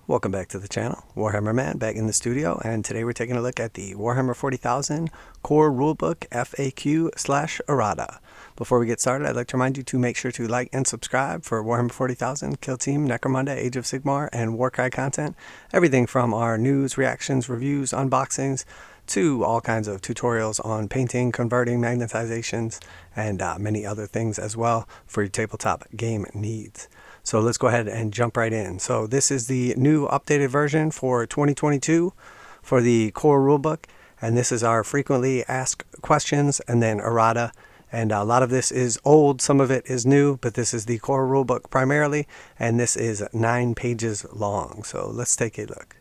Welcome back to the channel. Warhammer Man back in the studio, and today we're taking a look at the Warhammer 40,000 Core Rulebook FAQ/Errata. Before we get started, I'd like to remind you to make sure to like and subscribe for Warhammer 40,000, Kill Team, Necromunda, Age of Sigmar, and warcry content. Everything from our news, reactions, reviews, unboxings, to all kinds of tutorials on painting, converting, magnetizations, and many other things as well for your tabletop game needs. So let's go ahead and jump right in. So this is the new updated version for 2022 for the core rulebook, and this is our frequently asked questions and then errata. And a lot of this is old, some of it is new, but this is the core rulebook primarily, and this is 9 pages long. So let's take a look.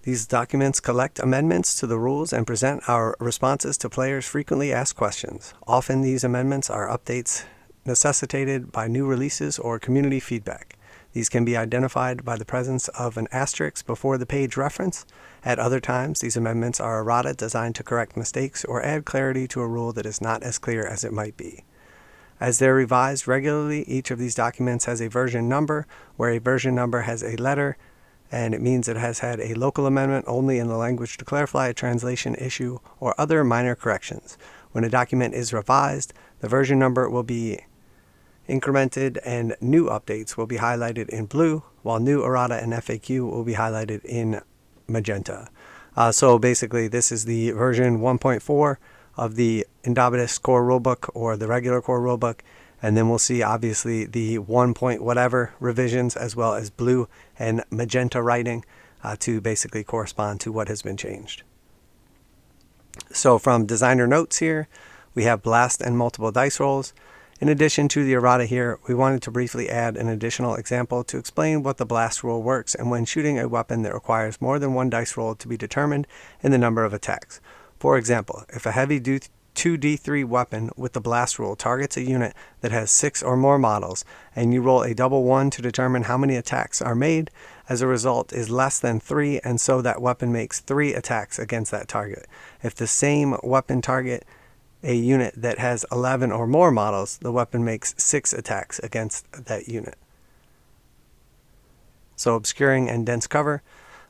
These documents collect amendments to the rules and present our responses to players' frequently asked questions. Often these amendments are updates necessitated by new releases or community feedback. These can be identified by the presence of an asterisk before the page reference. At other times, these amendments are errata designed to correct mistakes or add clarity to a rule that is not as clear as it might be. As they're revised regularly, each of these documents has a version number, where a version number has a letter, and it means it has had a local amendment only in the language to clarify a translation issue or other minor corrections. When a document is revised, the version number will be incremented and new updates will be highlighted in blue, while new errata and FAQ will be highlighted in magenta. So basically this is the version 1.4 of the Indomitus core rulebook, or the regular core rulebook, and then we'll see obviously the 1 point whatever revisions as well as blue and magenta writing to basically correspond to what has been changed. So from designer notes here, we have blast and multiple dice rolls. In addition to the errata here, we wanted to briefly add an additional example to explain what the blast rule works and when shooting a weapon that requires more than one dice roll to be determined in the number of attacks. For example, if a heavy 2d3 weapon with the blast rule targets a unit that has 6 or more models, and you roll a double 1 to determine how many attacks are made, as a result is less than 3, and so that weapon makes 3 attacks against that target. If the same weapon target a unit that has 11 or more models, the weapon makes 6 attacks against that unit. So obscuring and dense cover.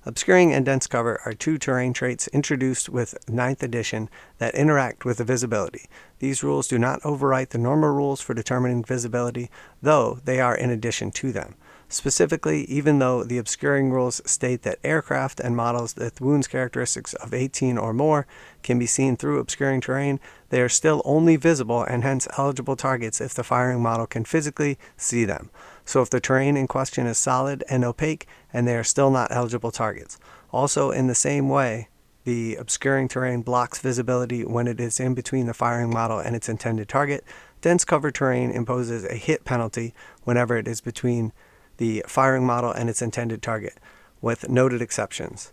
Obscuring and dense cover are 2 terrain traits introduced with 9th edition that interact with the visibility. These rules do not overwrite the normal rules for determining visibility, though they are in addition to them. Specifically, even though the obscuring rules state that aircraft and models with wounds characteristics of 18 or more can be seen through obscuring terrain, they are still only visible and hence eligible targets if the firing model can physically see them. So if the terrain in question is solid and opaque, and they are still not eligible targets. Also, in the same way, the obscuring terrain blocks visibility when it is in between the firing model and its intended target. Dense cover terrain imposes a hit penalty whenever it is between the firing model and its intended target, with noted exceptions.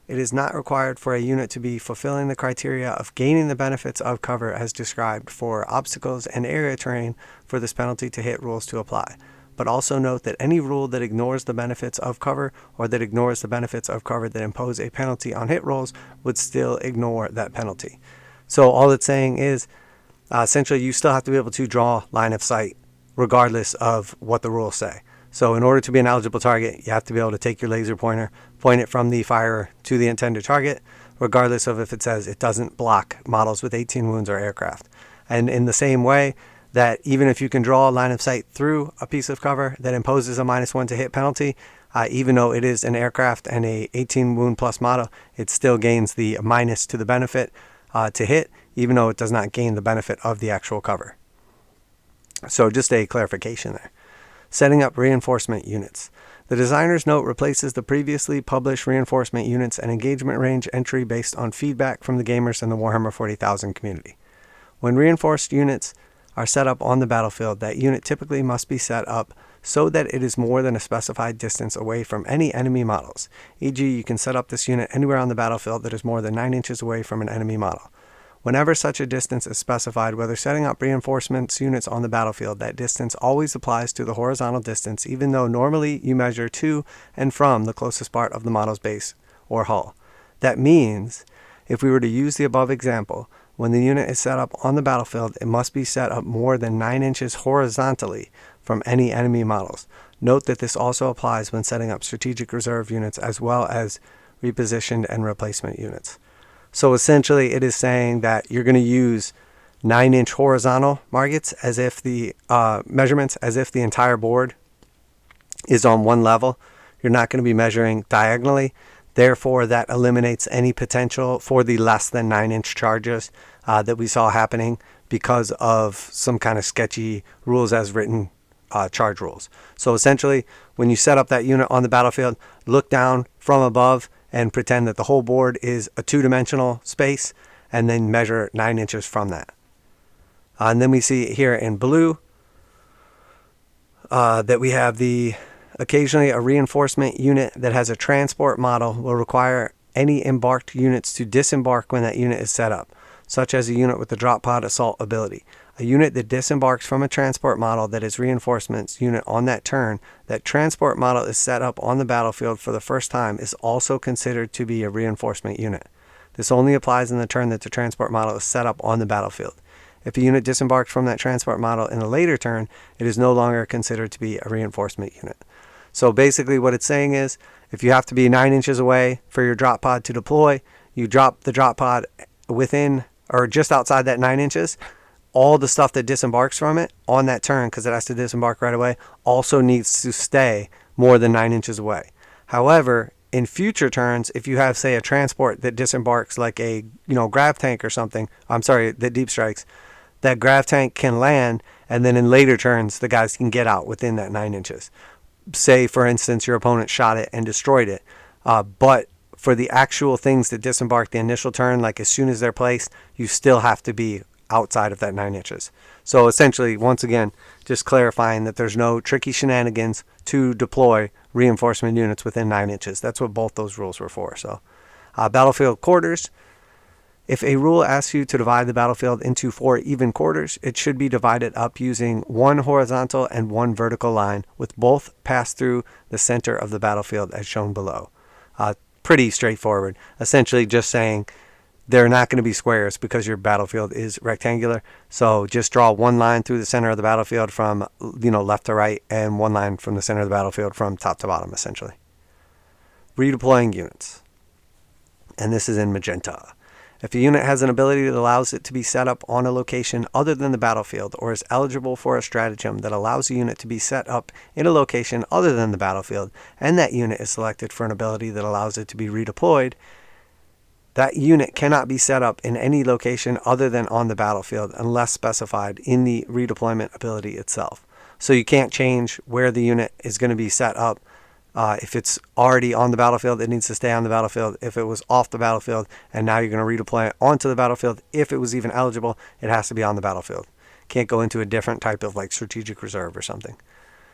It is not required for a unit to be fulfilling the criteria of gaining the benefits of cover as described for obstacles and area terrain for this penalty to hit rules to apply. But also note that any rule that ignores the benefits of cover, or that ignores the benefits of cover that impose a penalty on hit rolls, would still ignore that penalty. So all it's saying is essentially you still have to be able to draw line of sight regardless of what the rules say. So in order to be an eligible target, you have to be able to take your laser pointer, point it from the firer to the intended target, regardless of if it says it doesn't block models with 18 wounds or aircraft. And in the same way that even if you can draw a line of sight through a piece of cover that imposes a -1 to hit penalty, even though it is an aircraft and a 18 wound plus model, it still gains the minus to the benefit to hit, even though it does not gain the benefit of the actual cover. So just a clarification there. Setting up reinforcement units. The designer's note replaces the previously published reinforcement units and engagement range entry based on feedback from the gamers in the Warhammer 40,000 community. When reinforced units are set up on the battlefield, that unit typically must be set up so that it is more than a specified distance away from any enemy models. E.g., you can set up this unit anywhere on the battlefield that is more than 9 inches away from an enemy model. Whenever such a distance is specified, whether setting up reinforcements units on the battlefield, that distance always applies to the horizontal distance, even though normally you measure to and from the closest part of the model's base or hull. That means, if we were to use the above example, when the unit is set up on the battlefield, it must be set up more than 9 inches horizontally from any enemy models. Note that this also applies when setting up strategic reserve units as well as repositioned and replacement units. So essentially it is saying that you're going to use 9-inch horizontal markets as if the measurements as if the entire board is on one level. You're not going to be measuring diagonally. Therefore, that eliminates any potential for the less than 9-inch charges that we saw happening because of some kind of sketchy rules as written charge rules. So essentially, when you set up that unit on the battlefield, look down from above and pretend that the whole board is a 2-dimensional space, and then measure 9 inches from that. And then we see here in blue that we have occasionally a reinforcement unit that has a transport model will require any embarked units to disembark when that unit is set up, such as a unit with the drop pod assault ability. A unit that disembarks from a transport model that is reinforcements unit on that turn, that transport model is set up on the battlefield for the first time, is also considered to be a reinforcement unit. This only applies in the turn that the transport model is set up on the battlefield. If a unit disembarks from that transport model in a later turn, it is no longer considered to be a reinforcement unit. So basically what it's saying is, if you have to be 9 inches away for your drop pod to deploy, you drop the drop pod within or just outside that 9 inches. All the stuff that disembarks from it on that turn, because it has to disembark right away, also needs to stay more than 9 inches away. However, in future turns, if you have, say, a transport that disembarks like a grav tank or something, that deep strikes, that grav tank can land, and then in later turns, the guys can get out within that 9 inches. Say, for instance, your opponent shot it and destroyed it, but for the actual things that disembark the initial turn, like as soon as they're placed, you still have to be outside of that 9 inches. So essentially, once again, just clarifying that there's no tricky shenanigans to deploy reinforcement units within 9 inches. That's what both those rules were for. So battlefield quarters. If a rule asks you to divide the battlefield into 4 even quarters, it should be divided up using 1 horizontal and 1 vertical line, with both passed through the center of the battlefield as shown below. Pretty straightforward. Essentially just saying they're not going to be squares because your battlefield is rectangular. So just draw 1 line through the center of the battlefield from left to right, and 1 line from the center of the battlefield from top to bottom, essentially. Redeploying units. And this is in magenta. If a unit has an ability that allows it to be set up on a location other than the battlefield, or is eligible for a stratagem that allows a unit to be set up in a location other than the battlefield, and that unit is selected for an ability that allows it to be redeployed, that unit cannot be set up in any location other than on the battlefield unless specified in the redeployment ability itself. So you can't change where the unit is going to be set up. If it's already on the battlefield, it needs to stay on the battlefield. If it was off the battlefield and now you're going to redeploy it onto the battlefield, if it was even eligible, it has to be on the battlefield. Can't go into a different type of like strategic reserve or something.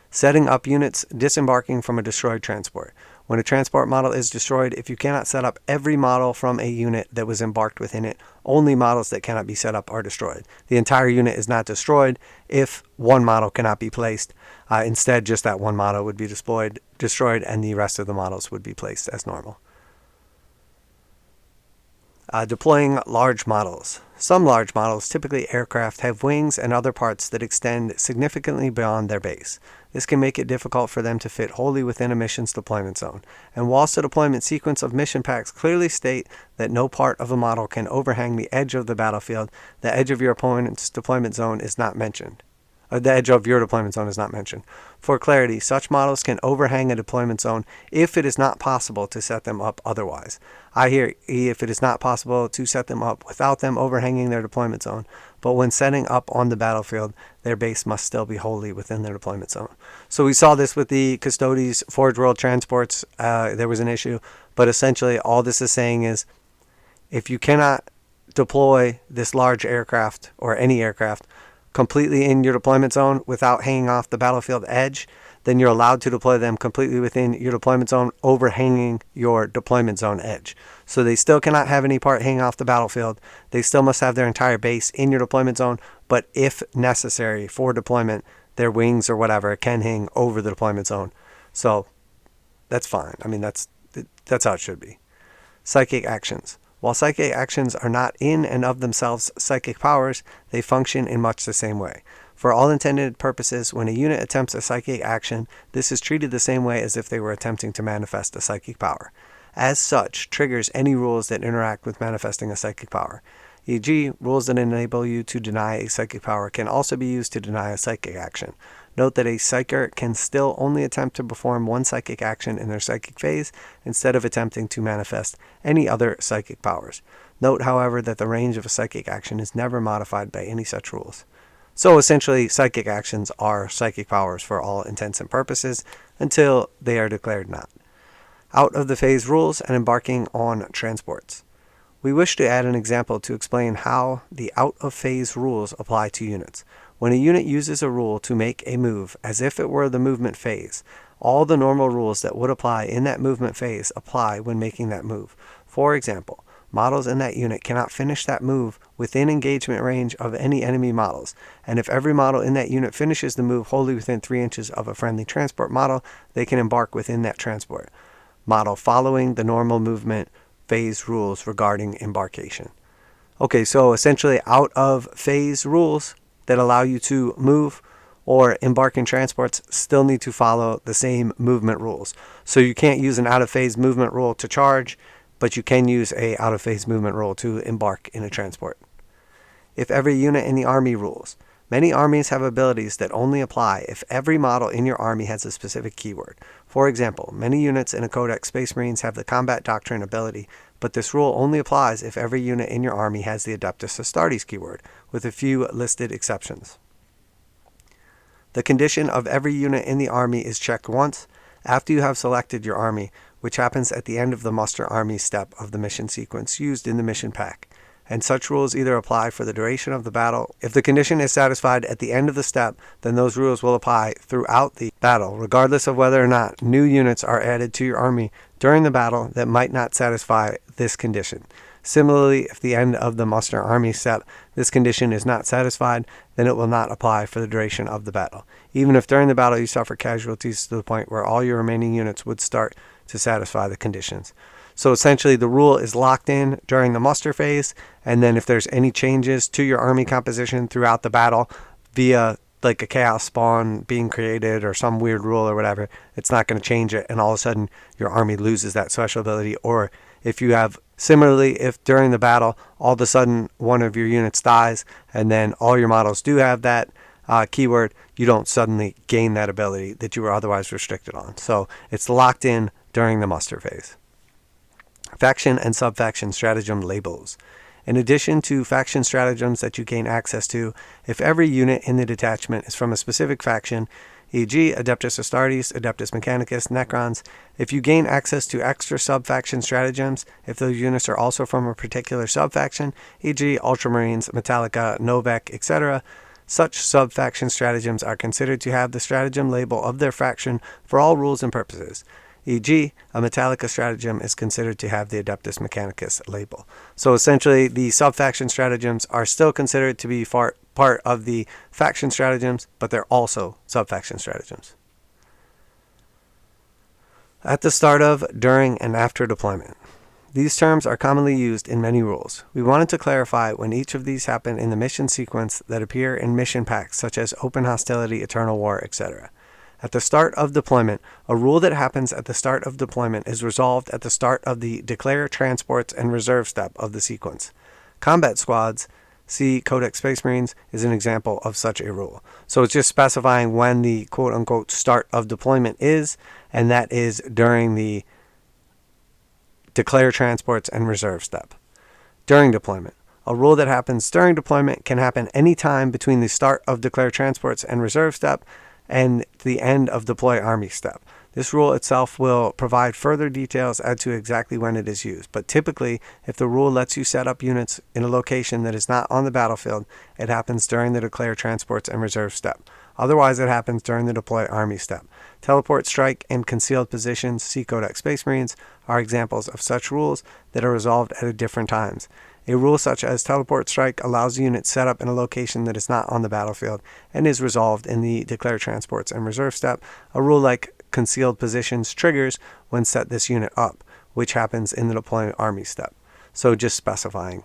Setting up units disembarking from a destroyed transport. When a transport model is destroyed, if you cannot set up every model from a unit that was embarked within it, only models that cannot be set up are destroyed. The entire unit is not destroyed if 1 model cannot be placed. Instead, just that 1 model would be destroyed, and the rest of the models would be placed as normal. Deploying large models. Some large models, typically aircraft, have wings and other parts that extend significantly beyond their base. This can make it difficult for them to fit wholly within a mission's deployment zone. And whilst the deployment sequence of mission packs clearly state that no part of a model can overhang the edge of the battlefield, the edge of your opponent's deployment zone is not mentioned. The edge of your deployment zone is not mentioned. For clarity, such models can overhang a deployment zone if it is not possible to set them up otherwise. I hear if it is not possible to set them up without them overhanging their deployment zone, but when setting up on the battlefield, their base must still be wholly within their deployment zone. So we saw this with the Custodes Forge World transports. There was an issue, but essentially all this is saying is if you cannot deploy this large aircraft or any aircraft completely in your deployment zone without hanging off the battlefield edge, then you're allowed to deploy them completely within your deployment zone, overhanging your deployment zone edge. So they still cannot have any part hanging off the battlefield. They still must have their entire base in your deployment zone, but if necessary for deployment, their wings or whatever can hang over the deployment zone. So that's fine. I mean, that's how it should be. Psychic actions. While psychic actions are not in and of themselves psychic powers, they function in much the same way. For all intended purposes, when a unit attempts a psychic action, this is treated the same way as if they were attempting to manifest a psychic power. As such, triggers any rules that interact with manifesting a psychic power. E.g., rules that enable you to deny a psychic power can also be used to deny a psychic action. Note that a psyker can still only attempt to perform one psychic action in their psychic phase instead of attempting to manifest any other psychic powers. Note, however, that the range of a psychic action is never modified by any such rules. So essentially, psychic actions are psychic powers for all intents and purposes until they are declared not. Out of the phase rules and embarking on transports. We wish to add an example to explain how the out-of-phase rules apply to units. When a unit uses a rule to make a move as if it were the movement phase, all the normal rules that would apply in that movement phase apply when making that move. For example, models in that unit cannot finish that move within engagement range of any enemy models, and if every model in that unit finishes the move wholly within 3 inches of a friendly transport model, they can embark within that transport model following the normal movement phase rules regarding embarkation. Okay, so essentially out of phase rules that allow you to move or embark in transports still need to follow the same movement rules. So you can't use an out of phase movement rule to charge, but you can use a out of phase movement rule to embark in a transport. If every unit in the army rules. Many armies have abilities that only apply if every model in your army has a specific keyword. For example, many units in a Codex Space Marines have the Combat Doctrine ability, but this rule only applies if every unit in your army has the Adeptus Astartes keyword, with a few listed exceptions. The condition of every unit in the army is checked once after you have selected your army, which happens at the end of the muster army step of the mission sequence used in the mission pack. And such rules either apply for the duration of the battle. If the condition is satisfied at the end of the step, then those rules will apply throughout the battle, regardless of whether or not new units are added to your army during the battle that might not satisfy this condition. Similarly, if at the end of the muster army step, this condition is not satisfied, then it will not apply for the duration of the battle, even if during the battle you suffer casualties to the point where all your remaining units would start to satisfy the conditions. So essentially the rule is locked in during the muster phase, and then if there's any changes to your army composition throughout the battle via like a chaos spawn being created or some weird rule or whatever, it's not going to change it, and all of a sudden your army loses that special ability. Or if you have, similarly, if during the battle all of a sudden one of your units dies and then all your models do have that keyword, you don't suddenly gain that ability that you were otherwise restricted on. So it's locked in during the muster phase. Faction and sub-faction stratagem labels. In addition to faction stratagems that you gain access to, if every unit in the detachment is from a specific faction, e.g. Adeptus Astartes, Adeptus Mechanicus, Necrons, if you gain access to extra sub-faction stratagems, if those units are also from a particular sub-faction, e.g. Ultramarines, Metallica, Novek, etc., such sub-faction stratagems are considered to have the stratagem label of their faction for all rules and purposes. E.g., a Metallica stratagem is considered to have the Adeptus Mechanicus label. So essentially, the sub-faction stratagems are still considered to be part of the faction stratagems, but they're also sub-faction stratagems. At the start of, during, and after deployment. These terms are commonly used in many rules. We wanted to clarify when each of these happen in the mission sequence that appear in mission packs such as Open Hostility, Eternal War, etc. At the start of deployment, a rule that happens at the start of deployment is resolved at the start of the Declare, Transports, and Reserve step of the sequence. Combat squads, see Codex Space Marines, is an example of such a rule. So it's just specifying when the quote-unquote start of deployment is, and that is during the Declare, Transports, and Reserve step. During deployment. A rule that happens during deployment can happen any time between the start of Declare, Transports, and Reserve step and the end of Deploy Army step. This rule itself will provide further details as to exactly when it is used, but typically, if the rule lets you set up units in a location that is not on the battlefield, it happens during the Declare, Transports, and Reserve step. Otherwise, it happens during the Deploy Army step. Teleport, Strike, and Concealed Positions, see Codex Space Marines, are examples of such rules that are resolved at different times. A rule such as Teleport Strike allows a unit set up in a location that is not on the battlefield and is resolved in the Declare, Transports, and Reserve step. A rule like Concealed Positions triggers when set this unit up, which happens in the Deploy Army step. So just specifying.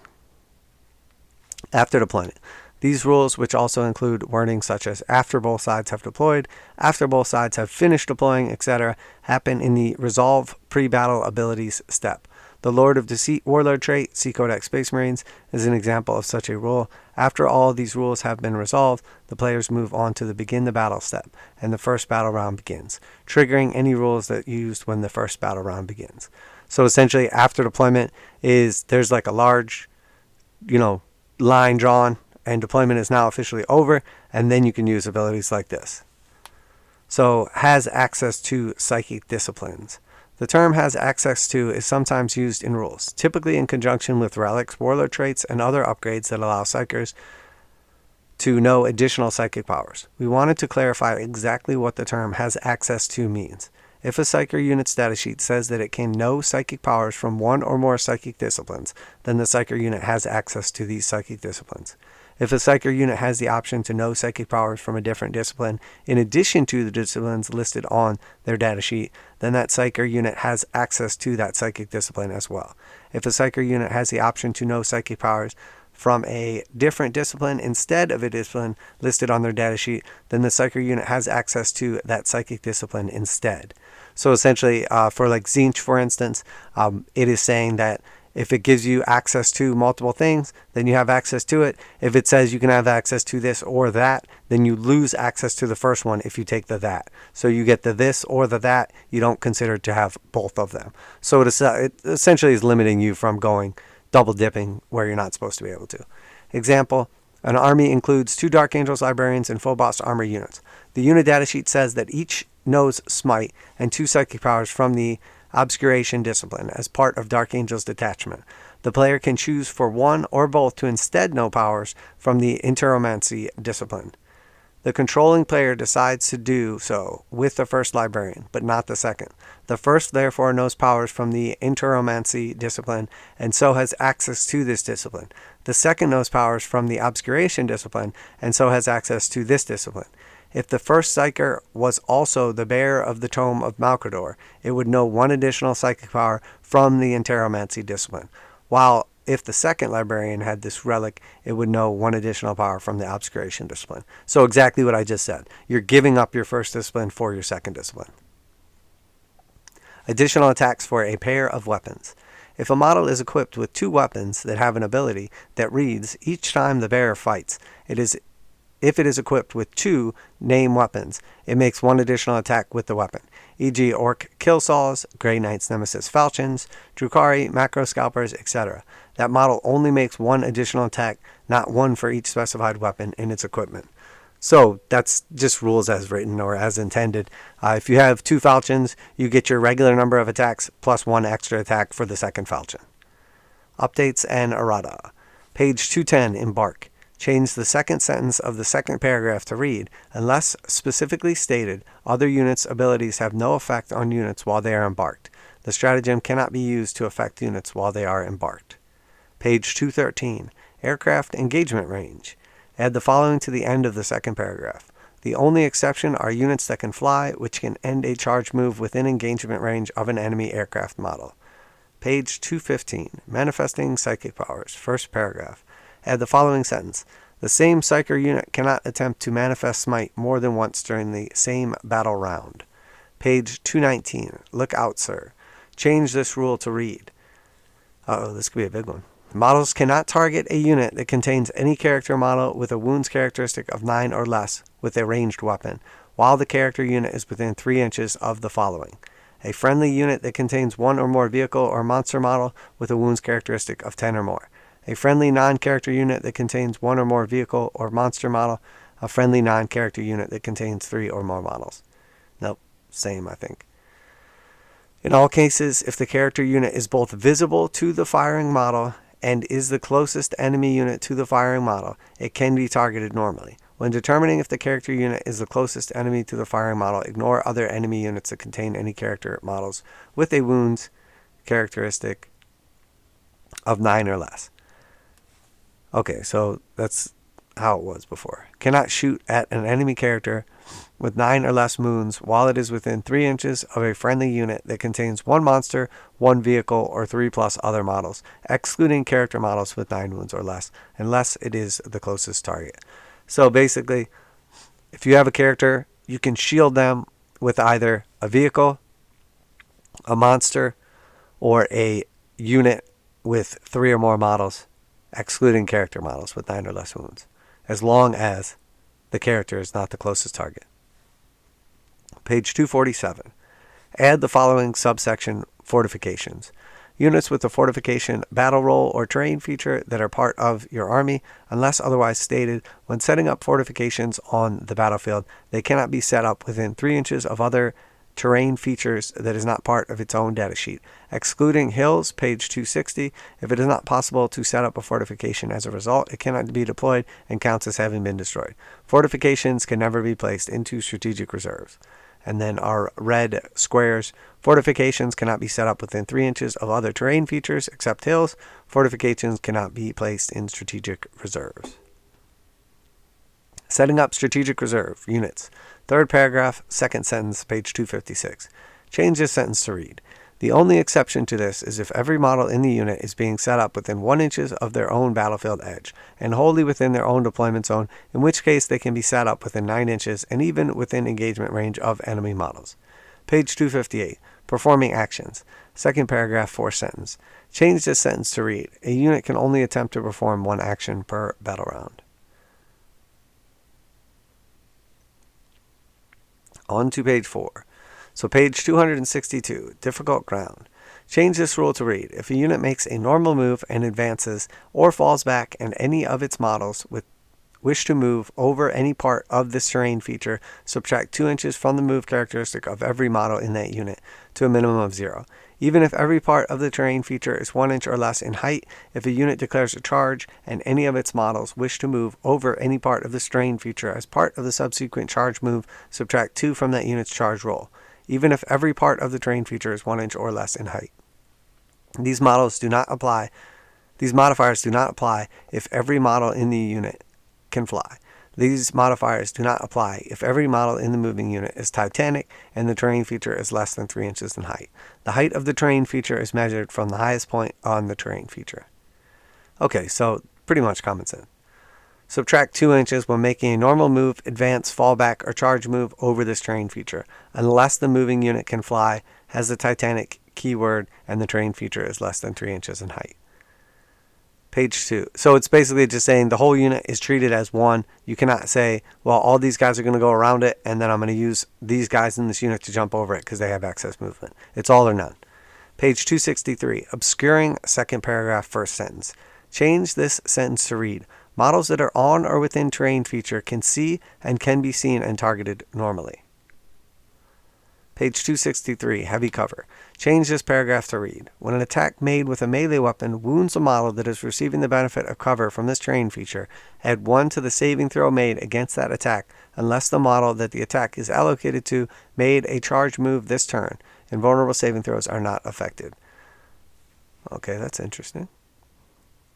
After deployment. These rules, which also include wording such as after both sides have deployed, after both sides have finished deploying, etc., happen in the Resolve Pre-Battle Abilities step. The Lord of Deceit Warlord trait, See Codex Space Marines, is an example of such a rule. After all of these rules have been resolved, the players move on to the Begin the Battle step, and the first battle round begins, triggering any rules that used when the first battle round begins. So essentially, after deployment there's like a large, line drawn, and deployment is now officially over, and then you can use abilities like this. So, has access to psychic disciplines. The term has access to is sometimes used in rules, typically in conjunction with relics, warlord traits, and other upgrades that allow psychers to know additional psychic powers. We wanted to clarify exactly what the term has access to means. If a psyker unit's datasheet says that it can know psychic powers from one or more psychic disciplines, then the psyker unit has access to these psychic disciplines. If a psyker unit has the option to know psychic powers from a different discipline in addition to the disciplines listed on their datasheet, then that psyker unit has access to that psychic discipline as well. If a psyker unit has the option to know psychic powers from a different discipline instead of a discipline listed on their datasheet, then the psyker unit has access to that psychic discipline instead. So essentially, for like Tzeentch, for instance, it is saying that if it gives you access to multiple things, then you have access to it. If it says you can have access to this or that, then you lose access to the first one if you take the that. So you get the this or the that. You don't consider to have both of them. So it essentially is limiting you from going double dipping where you're not supposed to be able to. Example, an army includes 2 Dark Angels librarians and full boss armor units. The unit datasheet says that each knows Smite and 2 psychic powers from the Obscuration discipline as part of Dark Angel's detachment. The player can choose for one or both to instead know powers from the Enteromancy discipline. The controlling player decides to do so with the first librarian, but not the second. The first therefore knows powers from the Enteromancy discipline and so has access to this discipline. The second knows powers from the Obscuration discipline and so has access to this discipline. If the first psyker was also the bearer of the Tome of Malcador, it would know one additional psychic power from the Enteromancy discipline, while if the second librarian had this relic, it would know one additional power from the Obscuration discipline. So exactly what I just said. You're giving up your first discipline for your second discipline. Additional attacks for a pair of weapons. If a model is equipped with 2 weapons that have an ability that reads each time the bearer fights, if it is equipped with 2 name weapons, it makes 1 additional attack with the weapon, e.g. Orc Kill Saws, Grey Knight's Nemesis Falchions, Drukhari, Macro Scalpers, etc. That model only makes 1 additional attack, not 1 for each specified weapon in its equipment. So that's just rules as written or as intended. If you have 2 Falchions, you get your regular number of attacks plus 1 extra attack for the second Falchion. Updates and Errata. Page 210, Embark. Change the second sentence of the second paragraph to read, unless specifically stated, other units' abilities have no effect on units while they are embarked. The stratagem cannot be used to affect units while they are embarked. Page 213, Aircraft Engagement Range. Add the following to the end of the second paragraph. The only exception are units that can fly, which can end a charge move within engagement range of an enemy aircraft model. Page 215, Manifesting Psychic Powers. First paragraph. Add the following sentence. The same psyker unit cannot attempt to manifest smite more than once during the same battle round. Page 219. Look out, sir. Change this rule to read. This could be a big one. Models cannot target a unit that contains any character model with a wounds characteristic of 9 or less with a ranged weapon, while the character unit is within 3 inches of the following. A friendly unit that contains 1 or more vehicle or monster model with a wounds characteristic of 10 or more. A friendly non-character unit that contains 1 or more vehicle or monster model. A friendly non-character unit that contains 3 or more models. Nope, same I think. In all cases, if the character unit is both visible to the firing model and is the closest enemy unit to the firing model, it can be targeted normally. When determining if the character unit is the closest enemy to the firing model, ignore other enemy units that contain any character models with a wounds characteristic of 9 or less. Okay, so that's how it was before. Cannot shoot at an enemy character with 9 or less moons while it is within 3 inches of a friendly unit that contains 1 monster, 1 vehicle, or 3 plus other models, excluding character models with 9 wounds or less, unless it is the closest target. So basically, if you have a character, you can shield them with either a vehicle, a monster, or a unit with 3 or more models, excluding character models with 9 or less wounds, as long as the character is not the closest target. Page 247. Add the following subsection fortifications. Units with a fortification battle roll or terrain feature that are part of your army, unless otherwise stated. When setting up fortifications on the battlefield, they cannot be set up within 3 inches of other terrain features that is not part of its own datasheet. Excluding hills, page 260, if it is not possible to set up a fortification as a result, it cannot be deployed and counts as having been destroyed. Fortifications can never be placed into strategic reserves. And then our red squares, fortifications cannot be set up within 3 inches of other terrain features except hills. Fortifications cannot be placed in strategic reserves. Setting up strategic reserve units. Third paragraph, second sentence, page 256. Change this sentence to read: the only exception to this is if every model in the unit is being set up within 1 inch of their own battlefield edge, and wholly within their own deployment zone, in which case they can be set up within 9 inches and even within engagement range of enemy models. Page 258. Performing actions. Second paragraph, fourth sentence. Change this sentence to read: a unit can only attempt to perform 1 action per battle round. On to page 4. So page 262, difficult ground. Change this rule to read: if a unit makes a normal move and advances, or falls back, and any of its models wish to move over any part of this terrain feature, subtract 2 inches from the move characteristic of every model in that unit to a minimum of 0. Even if every part of the terrain feature is 1 inch or less in height, if a unit declares a charge and any of its models wish to move over any part of this terrain feature as part of the subsequent charge move, subtract 2 from that unit's charge roll, even if every part of the terrain feature is 1 inch or less in height. These modifiers do not apply if every model in the unit can fly. These modifiers do not apply if every model in the moving unit is titanic and the terrain feature is less than 3 inches in height. The height of the terrain feature is measured from the highest point on the terrain feature. Okay, so pretty much common sense. Subtract 2 inches when making a normal move, advance, fall back, or charge move over this terrain feature, unless the moving unit can fly, has the titanic keyword, and the terrain feature is less than 3 inches in height. Page 2. So it's basically just saying the whole unit is treated as one. You cannot say, well, all these guys are going to go around it, and then I'm going to use these guys in this unit to jump over it because they have excess movement. It's all or none. Page 263. Obscuring second paragraph, first sentence. Change this sentence to read: models that are on or within terrain feature can see and can be seen and targeted normally. Page 263, heavy cover. Change this paragraph to read: when an attack made with a melee weapon wounds a model that is receiving the benefit of cover from this terrain feature, add 1 to the saving throw made against that attack unless the model that the attack is allocated to made a charge move this turn. Invulnerable saving throws are not affected. Okay, that's interesting.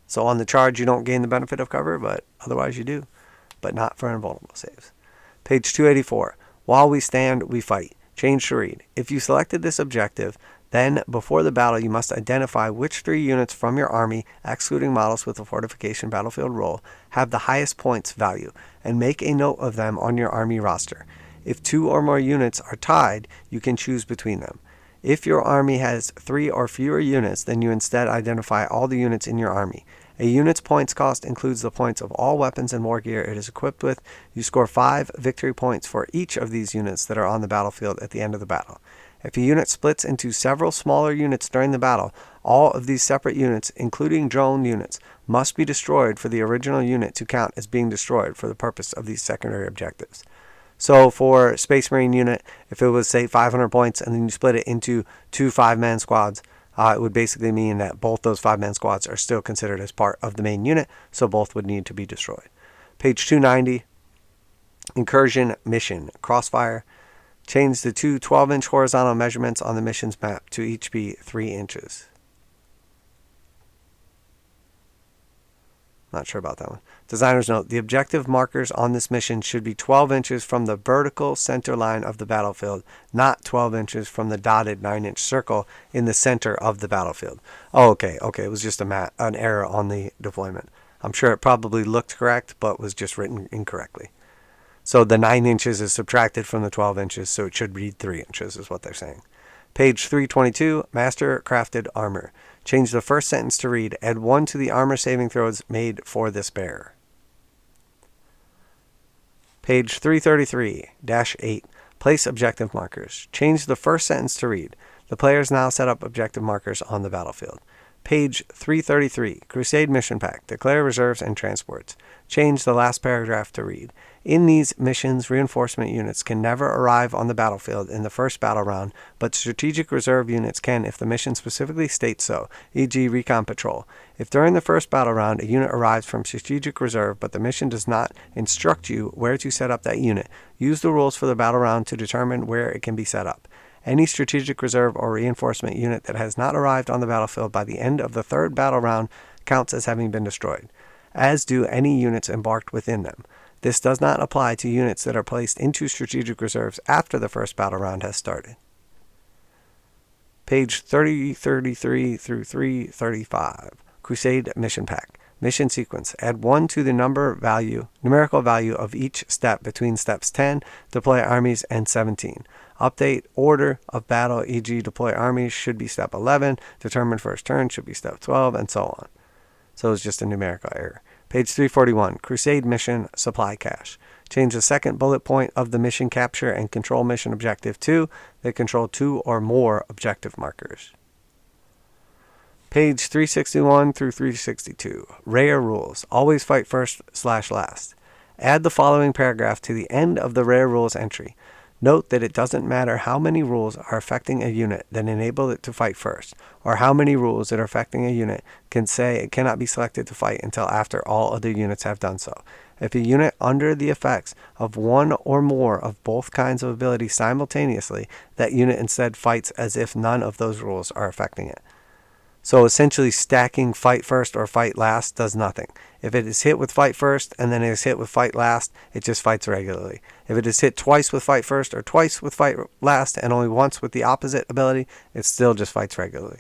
So on the charge you don't gain the benefit of cover, but otherwise you do. But not for invulnerable saves. Page 284, while we stand, we fight. Change to read: if you selected this objective, then before the battle you must identify which 3 units from your army, excluding models with a fortification battlefield roll, have the highest points value, and make a note of them on your army roster. If 2 or more units are tied, you can choose between them. If your army has 3 or fewer units, then you instead identify all the units in your army. A unit's points cost includes the points of all weapons and war gear it is equipped with. You score 5 victory points for each of these units that are on the battlefield at the end of the battle. If a unit splits into several smaller units during the battle, all of these separate units, including drone units, must be destroyed for the original unit to count as being destroyed for the purpose of these secondary objectives. So for Space Marine unit, if it was, say, 500 points and then you split it into 2 5-man squads, it would basically mean that both those 5-man squads are still considered as part of the main unit, so both would need to be destroyed. Page 290, Incursion Mission, Crossfire. Change the 2 12-inch horizontal measurements on the mission's map to each be 3 inches. Not sure about that one. Designer's note, the objective markers on this mission should be 12 inches from the vertical center line of the battlefield, not 12 inches from the dotted 9-inch circle in the center of the battlefield. Oh, okay. It was just an error on the deployment. I'm sure it probably looked correct, but was just written incorrectly. So the 9 inches is subtracted from the 12 inches, so it should read 3 inches is what they're saying. Page 322, Master Crafted Armor. Change the first sentence to read, add 1 to the armor saving throws made for this bearer. Page 333-8, place objective markers. Change the first sentence to read, the players now set up objective markers on the battlefield. Page 333, Crusade Mission Pack. Declare reserves and transports. Change the last paragraph to read, in these missions, reinforcement units can never arrive on the battlefield in the first battle round, but strategic reserve units can if the mission specifically states so, e.g. recon patrol. If during the first battle round a unit arrives from strategic reserve, but the mission does not instruct you where to set up that unit, use the rules for the battle round to determine where it can be set up. Any strategic reserve or reinforcement unit that has not arrived on the battlefield by the end of the third battle round counts as having been destroyed, as do any units embarked within them. This does not apply to units that are placed into strategic reserves after the first battle round has started. Page 333 through 335, Crusade Mission Pack. Mission sequence. Add 1 to the numerical value of each step between steps 10, deploy armies, and 17. Update order of battle, e.g. deploy armies should be step 11, determine first turn should be step 12, and so on. So it's just a numerical error. Page 341, Crusade Mission Supply Cache. Change the second bullet point of the mission capture and control mission objective to they control 2 or more objective markers. Page 361 through 362, Rare Rules. Always fight first/last. Add the following paragraph to the end of the Rare Rules entry. Note that it doesn't matter how many rules are affecting a unit that enable it to fight first, or how many rules that are affecting a unit can say it cannot be selected to fight until after all other units have done so. If a unit under the effects of one or more of both kinds of abilities simultaneously, that unit instead fights as if none of those rules are affecting it. So essentially stacking fight first or fight last does nothing. If it is hit with fight first and then it is hit with fight last, it just fights regularly. If it is hit twice with fight first or twice with fight last and only once with the opposite ability, it still just fights regularly.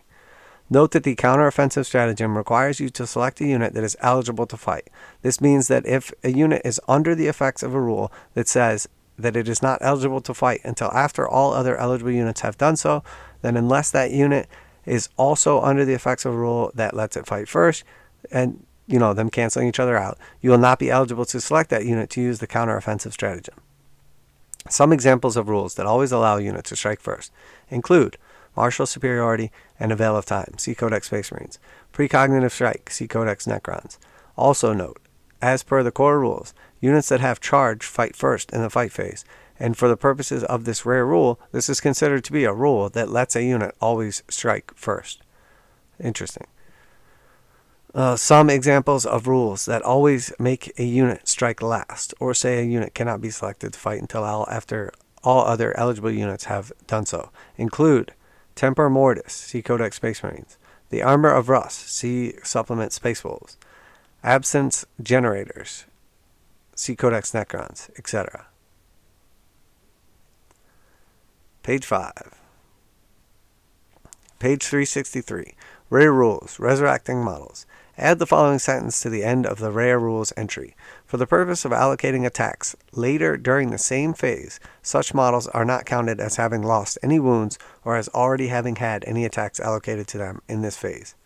Note that the counteroffensive stratagem requires you to select a unit that is eligible to fight. This means that if a unit is under the effects of a rule that says that it is not eligible to fight until after all other eligible units have done so, then unless that unit is also under the effects of a rule that lets it fight first, and them canceling each other out, you will not be eligible to select that unit to use the counteroffensive stratagem. Some examples of rules that always allow units to strike first include martial superiority and a veil of time, see Codex Space Marines. Precognitive strike, see Codex Necrons. Also note, as per the core rules, units that have charge fight first in the fight phase, and for the purposes of this rare rule, this is considered to be a rule that lets a unit always strike first. Interesting. Some examples of rules that always make a unit strike last, or say a unit cannot be selected to fight until after all other eligible units have done so, include Temper Mortis, see Codex Space Marines. The Armor of Rust, see Supplement Space Wolves. Absence Generators, see Codex Necrons, etc. Page 5. Page 363. Rare Rules, Resurrecting Models. Add the following sentence to the end of the Rare Rules entry. For the purpose of allocating attacks later during the same phase, such models are not counted as having lost any wounds or as already having had any attacks allocated to them in this phase.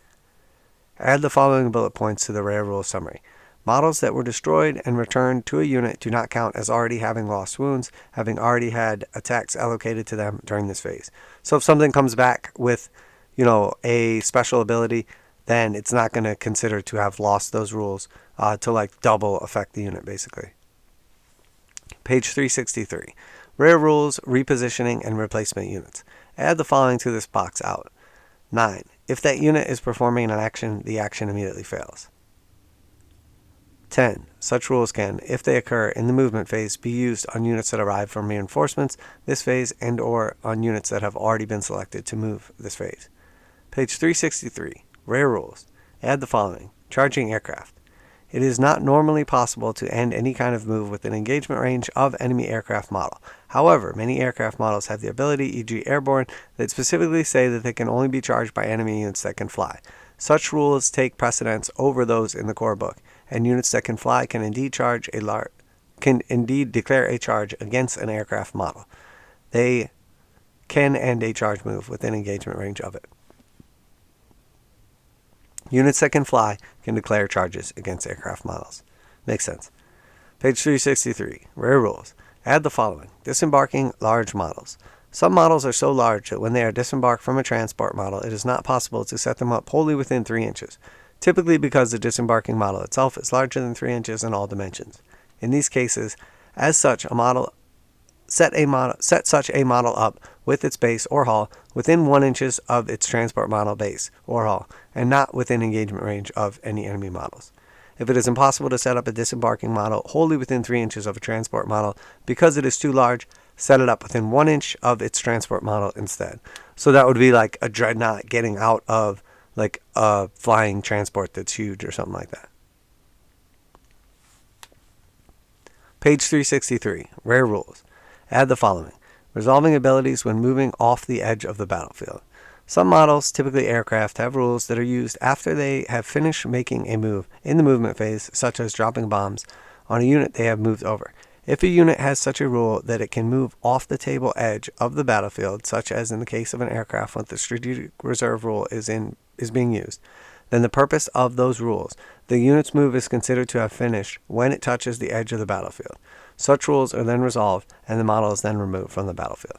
Add the following bullet points to the Rare Rules summary. Models that were destroyed and returned to a unit do not count as already having lost wounds, having already had attacks allocated to them during this phase. So if something comes back with, a special ability, then it's not going to consider to have lost those rules to double affect the unit, basically. Page 363. Rare Rules, Repositioning, and Replacement Units. Add the following to this box out. 9. If that unit is performing an action, the action immediately fails. 10. Such rules can, if they occur in the movement phase, be used on units that arrive from reinforcements this phase and or on units that have already been selected to move this phase. Page 363. Rare Rules. Add the following. Charging Aircraft. It is not normally possible to end any kind of move within engagement range of enemy aircraft model. However, many aircraft models have the ability, e.g. airborne, that specifically say that they can only be charged by enemy units that can fly. Such rules take precedence over those in the core book, and units that can fly can indeed declare a charge against an aircraft model. They can end a charge move within engagement range of it. Units that can fly can declare charges against aircraft models. Makes sense. Page 363. Rare rules. Add the following. Disembarking large models. Some models are so large that when they are disembarked from a transport model, it is not possible to set them up wholly within 3 inches, typically because the disembarking model itself is larger than 3 inches in all dimensions. In these cases, as such, set such a model up with its base or hull within 1 inches of its transport model base or hull, and not within engagement range of any enemy models. If it is impossible to set up a disembarking model wholly within 3 inches of a transport model because it is too large, set it up within 1 inch of its transport model instead. So that would be like a dreadnought getting out of like a flying transport that's huge or something like that. Page 363. Rare rules. Add the following. Resolving abilities when moving off the edge of the battlefield. Some models, typically aircraft, have rules that are used after they have finished making a move in the movement phase, such as dropping bombs on a unit they have moved over. If a unit has such a rule that it can move off the table edge of the battlefield, such as in the case of an aircraft when the strategic reserve rule is being used, then the purpose of those rules, the unit's move is considered to have finished when it touches the edge of the battlefield. Such rules are then resolved, and the model is then removed from the battlefield.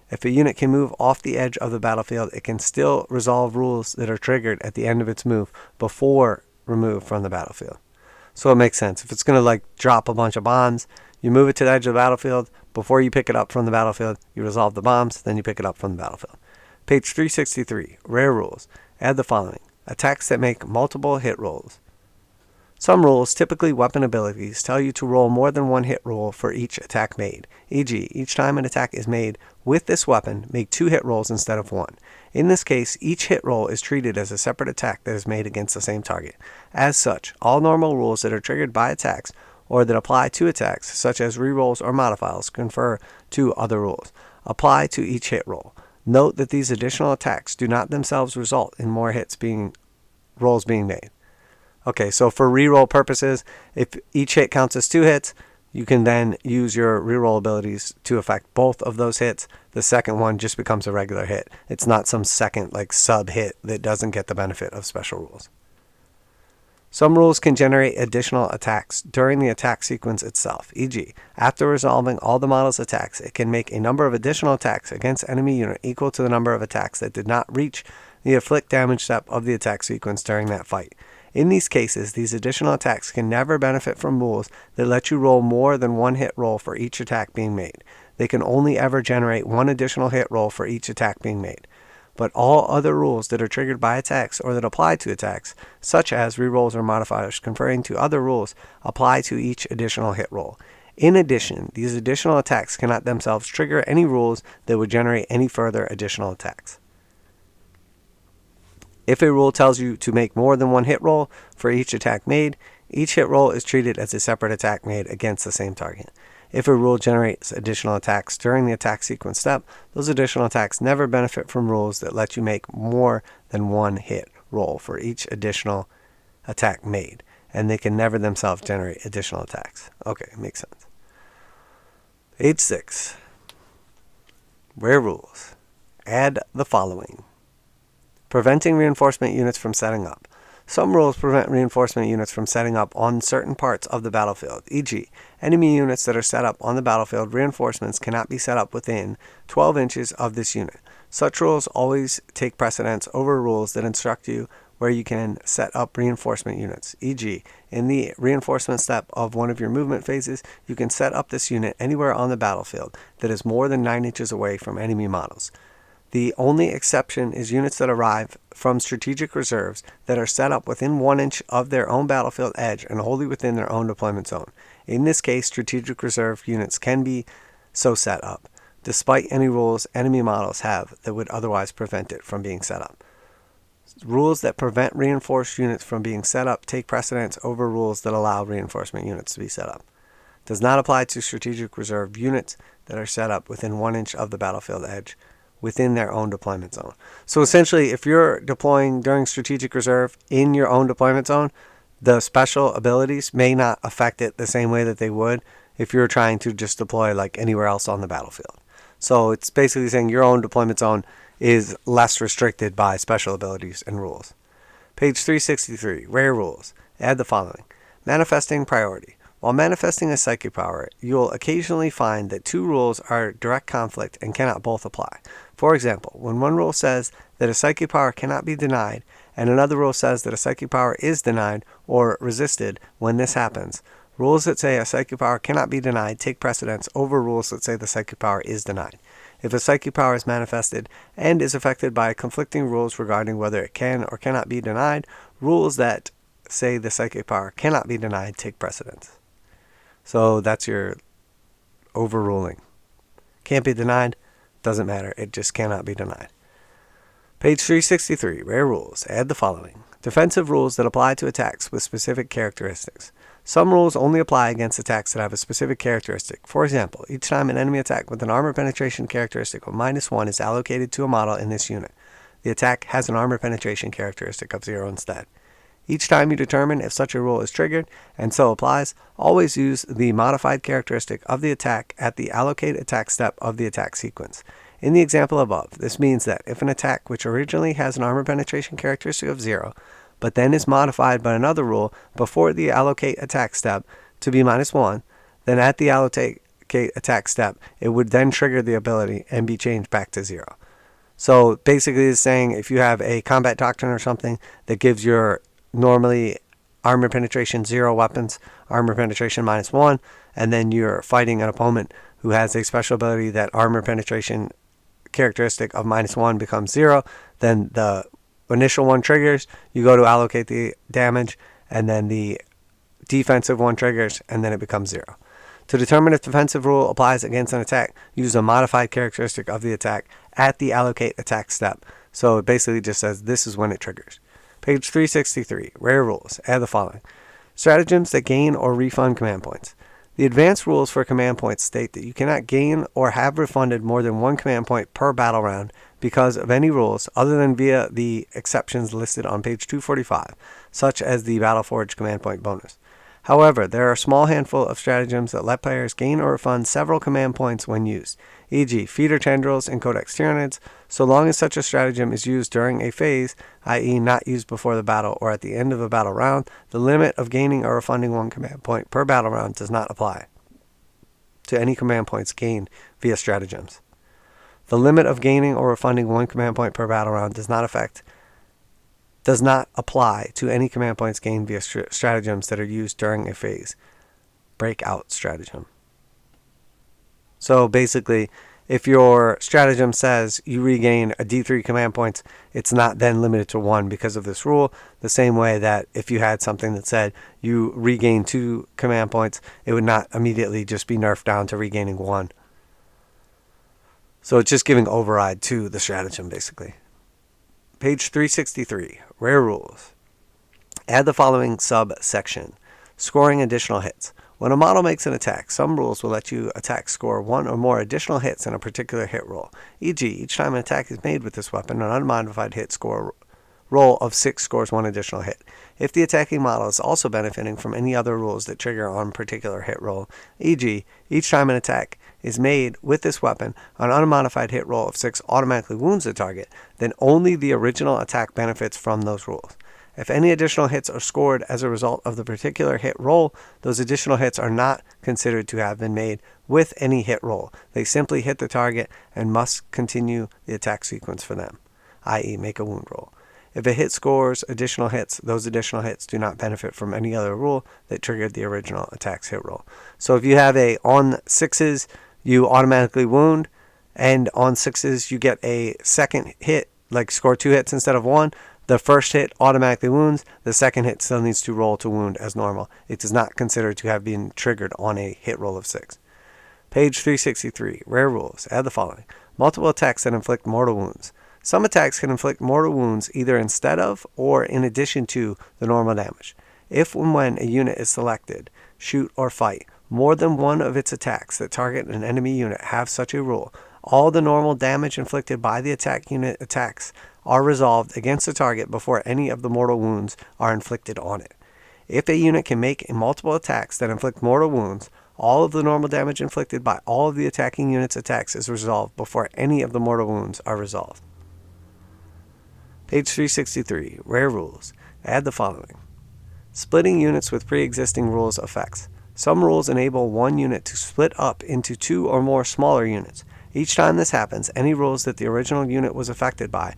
If a unit can move off the edge of the battlefield, it can still resolve rules that are triggered at the end of its move before removed from the battlefield. So it makes sense. If it's going to like drop a bunch of bombs, you move it to the edge of the battlefield. Before you pick it up from the battlefield, you resolve the bombs, then you pick it up from the battlefield. Page 363. Rare rules. Add the following. Attacks that make multiple hit rolls. Some rules, typically weapon abilities, tell you to roll more than one hit roll for each attack made. E.g., each time an attack is made with this weapon, make 2 hit rolls instead of 1. In this case, each hit roll is treated as a separate attack that is made against the same target. As such, all normal rules that are triggered by attacks or that apply to attacks, such as rerolls or modifiers, confer to other rules. Apply to each hit roll. Note that these additional attacks do not themselves result in more rolls being made. Okay, so for reroll purposes, if each hit counts as 2 hits, you can then use your reroll abilities to affect both of those hits. The second one just becomes a regular hit. It's not some second like sub hit that doesn't get the benefit of special rules. Some rules can generate additional attacks during the attack sequence itself. E.g., after resolving all the model's attacks, it can make a number of additional attacks against enemy unit equal to the number of attacks that did not reach the inflict damage step of the attack sequence during that fight. In these cases, these additional attacks can never benefit from rules that let you roll more than 1 hit roll for each attack being made. They can only ever generate 1 additional hit roll for each attack being made. But all other rules that are triggered by attacks or that apply to attacks, such as rerolls or modifiers conferring to other rules, apply to each additional hit roll. In addition, these additional attacks cannot themselves trigger any rules that would generate any further additional attacks. If a rule tells you to make more than 1 hit roll for each attack made, each hit roll is treated as a separate attack made against the same target. If a rule generates additional attacks during the attack sequence step, those additional attacks never benefit from rules that let you make more than 1 hit roll for each additional attack made, and they can never themselves generate additional attacks. Okay, makes sense. Page 6. Rare rules. Add the following. Preventing reinforcement units from setting up. Some rules prevent reinforcement units from setting up on certain parts of the battlefield. E.g., enemy units that are set up on the battlefield, reinforcements cannot be set up within 12 inches of this unit. Such rules always take precedence over rules that instruct you where you can set up reinforcement units. E.g., in the reinforcement step of one of your movement phases, you can set up this unit anywhere on the battlefield that is more than 9 inches away from enemy models. The only exception is units that arrive from strategic reserves that are set up within 1 inch of their own battlefield edge and wholly within their own deployment zone. In this case, strategic reserve units can be so set up, despite any rules enemy models have that would otherwise prevent it from being set up. Rules that prevent reinforced units from being set up take precedence over rules that allow reinforcement units to be set up. Does not apply to strategic reserve units that are set up within 1 inch of the battlefield edge within their own deployment zone. So essentially, if you're deploying during strategic reserve in your own deployment zone, the special abilities may not affect it the same way that they would if you're trying to just deploy like anywhere else on the battlefield. So it's basically saying your own deployment zone is less restricted by special abilities and rules. Page 363, Rare Rules. Add the following. Manifesting Priority. While manifesting a psychic power, you'll occasionally find that 2 rules are direct conflict and cannot both apply. For example, when one rule says that a psychic power cannot be denied, and another rule says that a psychic power is denied or resisted when this happens, rules that say a psychic power cannot be denied take precedence over rules that say the psychic power is denied. If a psychic power is manifested and is affected by conflicting rules regarding whether it can or cannot be denied, rules that say the psychic power cannot be denied take precedence. So that's your overruling. Can't be denied, doesn't matter, it just cannot be denied. Page 363, Rare Rules. Add the following. Defensive rules that apply to attacks with specific characteristics. Some rules only apply against attacks that have a specific characteristic. For example, each time an enemy attack with an armor penetration characteristic of -1 is allocated to a model in this unit, the attack has an armor penetration characteristic of 0 instead. Each time you determine if such a rule is triggered, and so applies, always use the modified characteristic of the attack at the allocate attack step of the attack sequence. In the example above, this means that if an attack which originally has an armor penetration characteristic of 0, but then is modified by another rule before the allocate attack step to be -1, then at the allocate attack step, it would then trigger the ability and be changed back to 0. So basically it's saying if you have a combat doctrine or something that gives your normally armor penetration 0 weapons, armor penetration -1, and then you're fighting an opponent who has a special ability that armor penetration characteristic of -1 becomes 0, then the initial one triggers, you go to allocate the damage, and then the defensive one triggers, and then it becomes 0. To determine if defensive rule applies against an attack, use a modified characteristic of the attack at the allocate attack step. So it basically just says this is when it triggers. Page 363, Rare Rules. Add the following. Stratagems that gain or refund command points. The advanced rules for command points state that you cannot gain or have refunded more than 1 command point per battle round because of any rules other than via the exceptions listed on page 245, such as the Battleforge command point bonus. However, there are a small handful of stratagems that let players gain or refund several command points when used, e.g. feeder tendrils and codex tyranids, so long as such a stratagem is used during a phase, i.e. not used before the battle or at the end of a battle round. The limit of gaining or refunding 1 command point per battle round does not apply to any command points gained via stratagems. The limit of gaining or refunding 1 command point per battle round does not apply to any command points gained via stratagems that are used during a phase. Breakout stratagem. So basically, if your stratagem says you regain a D3 command points, it's not then limited to 1 because of this rule. The same way that if you had something that said you regain 2 command points, it would not immediately just be nerfed down to regaining 1. So it's just giving override to the stratagem, basically. Page 363, Rare Rules. Add the following subsection. Scoring additional hits. When a model makes an attack, some rules will let you attack score 1 or more additional hits in a particular hit roll. E.g., each time an attack is made with this weapon, an unmodified hit score roll of 6 scores 1 additional hit. If the attacking model is also benefiting from any other rules that trigger on a particular hit roll, e.g., each time an attack is made with this weapon, an unmodified hit roll of 6 automatically wounds the target, then only the original attack benefits from those rules. If any additional hits are scored as a result of the particular hit roll, those additional hits are not considered to have been made with any hit roll. They simply hit the target and must continue the attack sequence for them, i.e. make a wound roll. If a hit scores additional hits, those additional hits do not benefit from any other rule that triggered the original attack's hit roll. So if you have a on 6s, you automatically wound, and on 6s you get a second hit, like score 2 hits instead of 1. The first hit automatically wounds. The second hit still needs to roll to wound as normal. It does not consider to have been triggered on a hit roll of 6. Page 363, Rare Rules. Add the following. Multiple attacks that inflict mortal wounds. Some attacks can inflict mortal wounds either instead of or in addition to the normal damage. If and when a unit is selected, shoot or fight, more than one of its attacks that target an enemy unit have such a rule, all the normal damage inflicted by the attack unit attacks are resolved against the target before any of the mortal wounds are inflicted on it. If a unit can make multiple attacks that inflict mortal wounds, all of the normal damage inflicted by all of the attacking unit's attacks is resolved before any of the mortal wounds are resolved. Page 363, Rare Rules. Add the following. Splitting units with pre-existing rules effects. Some rules enable one unit to split up into two or more smaller units. Each time this happens, any rules that the original unit was affected by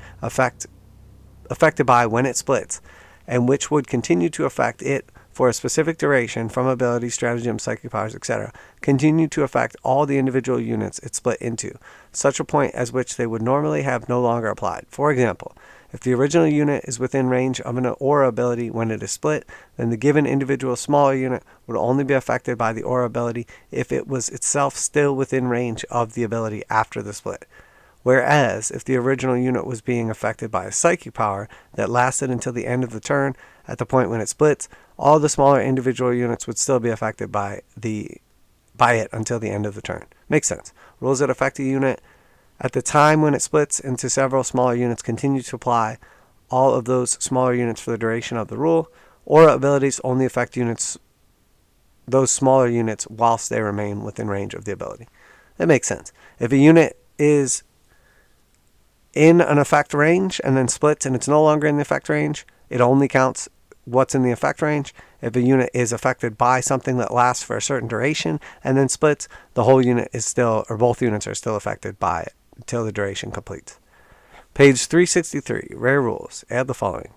when it splits, and which would continue to affect it for a specific duration from abilities, stratagems, psychic powers, etc., continue to affect all the individual units it split into, such a point as which they would normally have no longer applied. For example, if the original unit is within range of an aura ability when it is split, then the given individual smaller unit would only be affected by the aura ability if it was itself still within range of the ability after the split. Whereas, if the original unit was being affected by a psychic power that lasted until the end of the turn, at the point when it splits, all the smaller individual units would still be affected by it until the end of the turn. Makes sense. Rules that affect a unit at the time when it splits into several smaller units continue to apply all of those smaller units for the duration of the rule. Aura abilities only affect those smaller units whilst they remain within range of the ability. That makes sense. If a unit is in an effect range and then splits and it's no longer in the effect range, it only counts what's in the effect range. If a unit is affected by something that lasts for a certain duration and then splits, the whole unit is still, or both units are still affected by it until the duration completes. Page 363, Rare Rules. Add the following.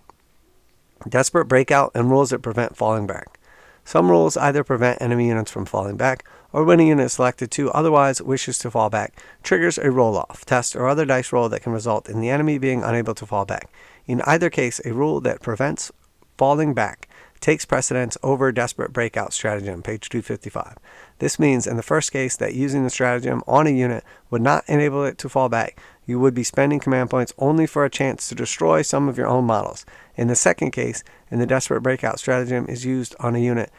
Desperate Breakout and rules that prevent falling back. Some rules either prevent enemy units from falling back, or when a unit is selected to otherwise wishes to fall back, triggers a roll-off, test, or other dice roll that can result in the enemy being unable to fall back. In either case, a rule that prevents falling back takes precedence over Desperate Breakout stratagem, page 255. This means in the first case that using the stratagem on a unit would not enable it to fall back. You would be spending command points only for a chance to destroy some of your own models. In the second case, and the Desperate Breakout stratagem is used on a unit,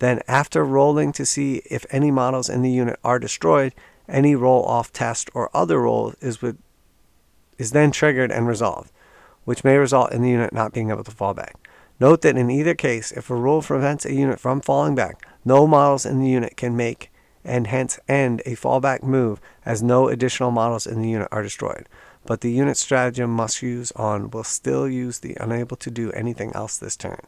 then after rolling to see if any models in the unit are destroyed, any roll-off test or other roll is then triggered and resolved, which may result in the unit not being able to fall back. Note that in either case, if a rule prevents a unit from falling back, no models in the unit can make and hence end a fallback move as no additional models in the unit are destroyed. But the unit stratagem must use on will still use the unable to do anything else this turn.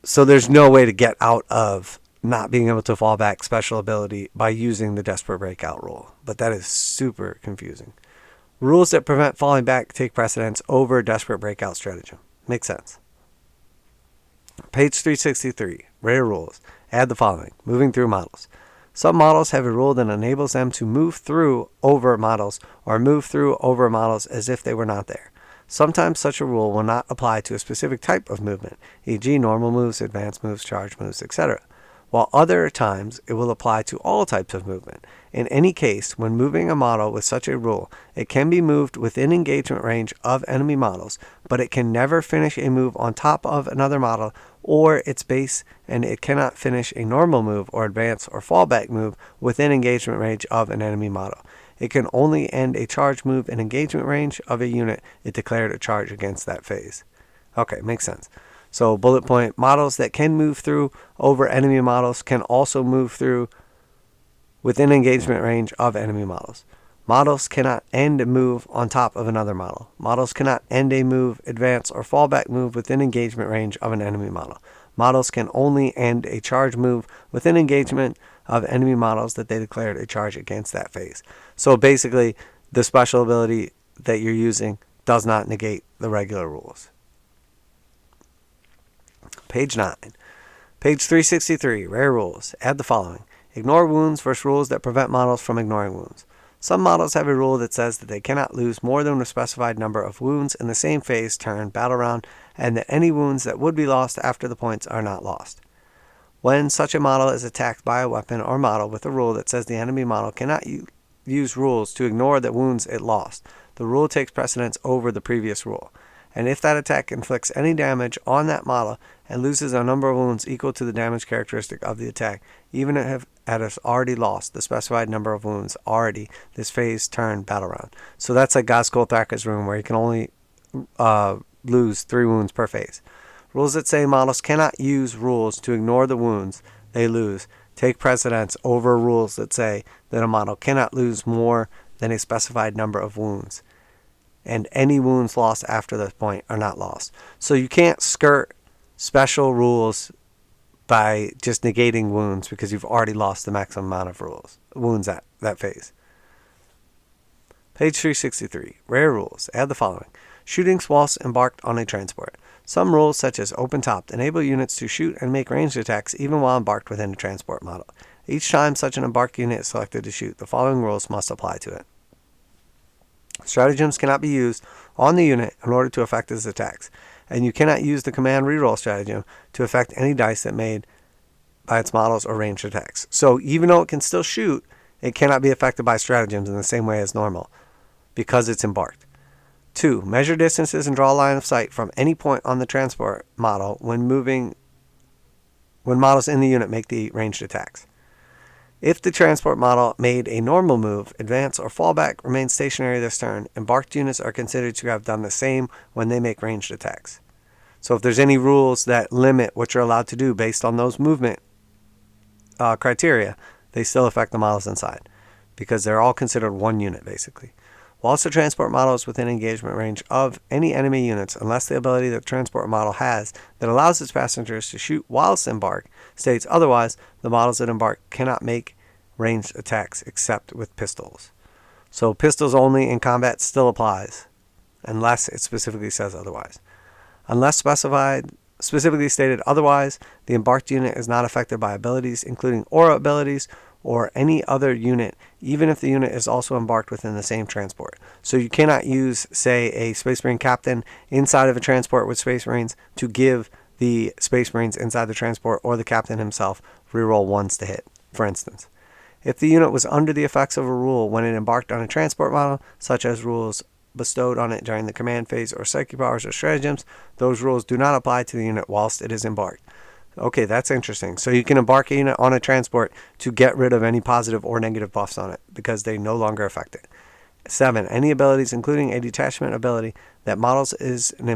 So there's no way to get out of not being able to fall back special ability by using the Desperate Breakout rule. But that is super confusing. Rules that prevent falling back take precedence over Desperate Breakout stratagem. Makes sense. Page 363, Rare Rules. Add the following. Moving through models. Some models have a rule that enables them to move through over models or move through over models as if they were not there. Sometimes such a rule will not apply to a specific type of movement, e.g. normal moves, advanced moves, charge moves, etc., while other times it will apply to all types of movement. In any case, when moving a model with such a rule, it can be moved within engagement range of enemy models, but it can never finish a move on top of another model or its base, and it cannot finish a normal move or advance or fallback move within engagement range of an enemy model. It can only end a charge move in engagement range of a unit it declared a charge against that phase. Okay, makes sense. So bullet point, models that can move through over enemy models can also move through within engagement range of enemy models. Models cannot end a move on top of another model. Models cannot end a move, advance, or fallback move within engagement range of an enemy model. Models can only end a charge move within engagement of enemy models that they declared a charge against that phase. So basically, the special ability that you're using does not negate the regular rules. Page 9. Page 363, Rare Rules. Add the following. Ignore wounds versus rules that prevent models from ignoring wounds. Some models have a rule that says that they cannot lose more than a specified number of wounds in the same phase, turn, battle round, and that any wounds that would be lost after the points are not lost. When such a model is attacked by a weapon or model with a rule that says the enemy model cannot use rules to ignore the wounds it lost. The rule takes precedence over the previous rule. And if that attack inflicts any damage on that model and loses a number of wounds equal to the damage characteristic of the attack, even if it has already lost the specified number of wounds already this phase, turn, battle round. So that's like Godskull Thraka's rune, where you can only lose 3 wounds per phase. Rules that say models cannot use rules to ignore the wounds they lose take precedence over rules that say that a model cannot lose more than a specified number of wounds, and any wounds lost after this point are not lost. So you can't skirt special rules by just negating wounds because you've already lost the maximum amount of wounds at that phase. Page 363. Rare rules. Add the following. Shootings whilst embarked on a transport. Some rules, such as open-topped, enable units to shoot and make ranged attacks even while embarked within a transport model. Each time such an embarked unit is selected to shoot, the following rules must apply to it. Stratagems cannot be used on the unit in order to affect its attacks, and you cannot use the command reroll stratagem to affect any dice that made by its models or ranged attacks. So even though it can still shoot, it cannot be affected by stratagems in the same way as normal, because it's embarked. 2. Measure distances and draw a line of sight from any point on the transport model when models in the unit make the ranged attacks. If the transport model made a normal move, advance, or fall back, remain stationary this turn, embarked units are considered to have done the same when they make ranged attacks. So if there's any rules that limit what you're allowed to do based on those movement criteria, they still affect the models inside, because they're all considered one unit, basically. Whilst the transport model is within engagement range of any enemy units, unless the ability that the transport model has that allows its passengers to shoot whilst embarked states otherwise, the models that embark cannot make ranged attacks except with pistols. So pistols only in combat still applies, unless it specifically says otherwise. Unless specifically stated otherwise, the embarked unit is not affected by abilities, including aura abilities, or any other unit, even if the unit is also embarked within the same transport. So you cannot use, say, a Space Marine captain inside of a transport with Space Marines to give the Space Marines inside the transport or the captain himself reroll 1s to hit, for instance. If the unit was under the effects of a rule when it embarked on a transport model, such as rules bestowed on it during the command phase or psychic powers or stratagems, those rules do not apply to the unit whilst it is embarked. Okay, that's interesting. So you can embark a unit on a transport to get rid of any positive or negative buffs on it because they no longer affect it. 7. Any abilities, including a detachment ability, that models in an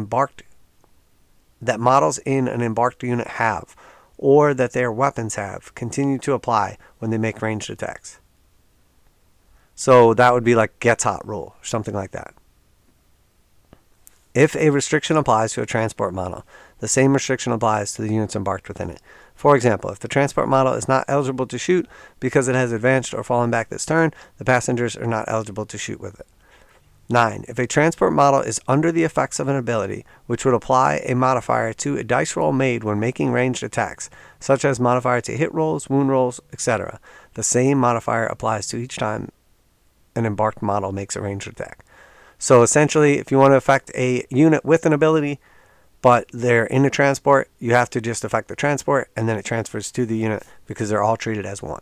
embarked unit have, or that their weapons have, continue to apply when they make ranged attacks. So that would be like gets hot rule, or something like that. If a restriction applies to a transport model, the same restriction applies to the units embarked within it. For example, if the transport model is not eligible to shoot because it has advanced or fallen back this turn, the passengers are not eligible to shoot with it. 9. If a transport model is under the effects of an ability which would apply a modifier to a dice roll made when making ranged attacks, such as modifier to hit rolls, wound rolls, etc., the same modifier applies to each time an embarked model makes a ranged attack. So essentially, if you want to affect a unit with an ability, but they're in a transport, you have to just affect the transport, and then it transfers to the unit because they're all treated as one.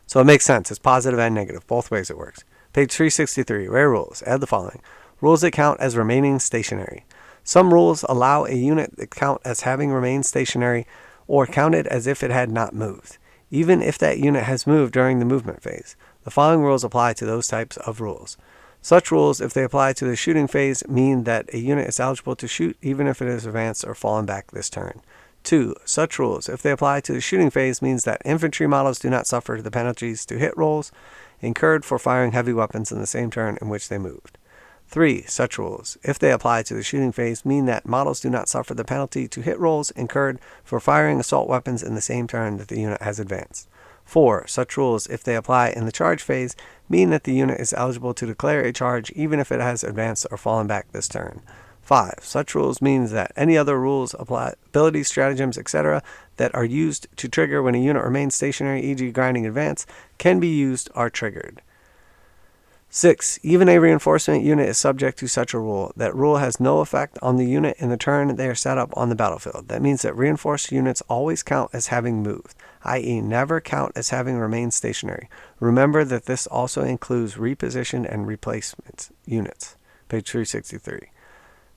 So it makes sense. It's positive and negative. Both ways it works. Page 363, Rare Rules. Add the following. Rules that count as remaining stationary. Some rules allow a unit that count as having remained stationary or counted as if it had not moved, even if that unit has moved during the movement phase. The following rules apply to those types of rules. Such rules, if they apply to the shooting phase, mean that a unit is eligible to shoot even if it has advanced or fallen back this turn. 2. Such rules, if they apply to the shooting phase, means that infantry models do not suffer the penalties to hit rolls incurred for firing heavy weapons in the same turn in which they moved. 3. Such rules, if they apply to the shooting phase, mean that models do not suffer the penalty to hit rolls incurred for firing assault weapons in the same turn that the unit has advanced. 4. Such rules, if they apply in the charge phase, mean that the unit is eligible to declare a charge even if it has advanced or fallen back this turn. 5. Such rules means that any other rules, abilities, stratagems, etc. that are used to trigger when a unit remains stationary, e.g. grinding advance, can be used are triggered. 6. Even a reinforcement unit is subject to such a rule. That rule has no effect on the unit in the turn they are set up on the battlefield. That means that reinforced units always count as having moved. i.e. never count as having remained stationary. Remember that this also includes repositioned and replacement units. Page 363.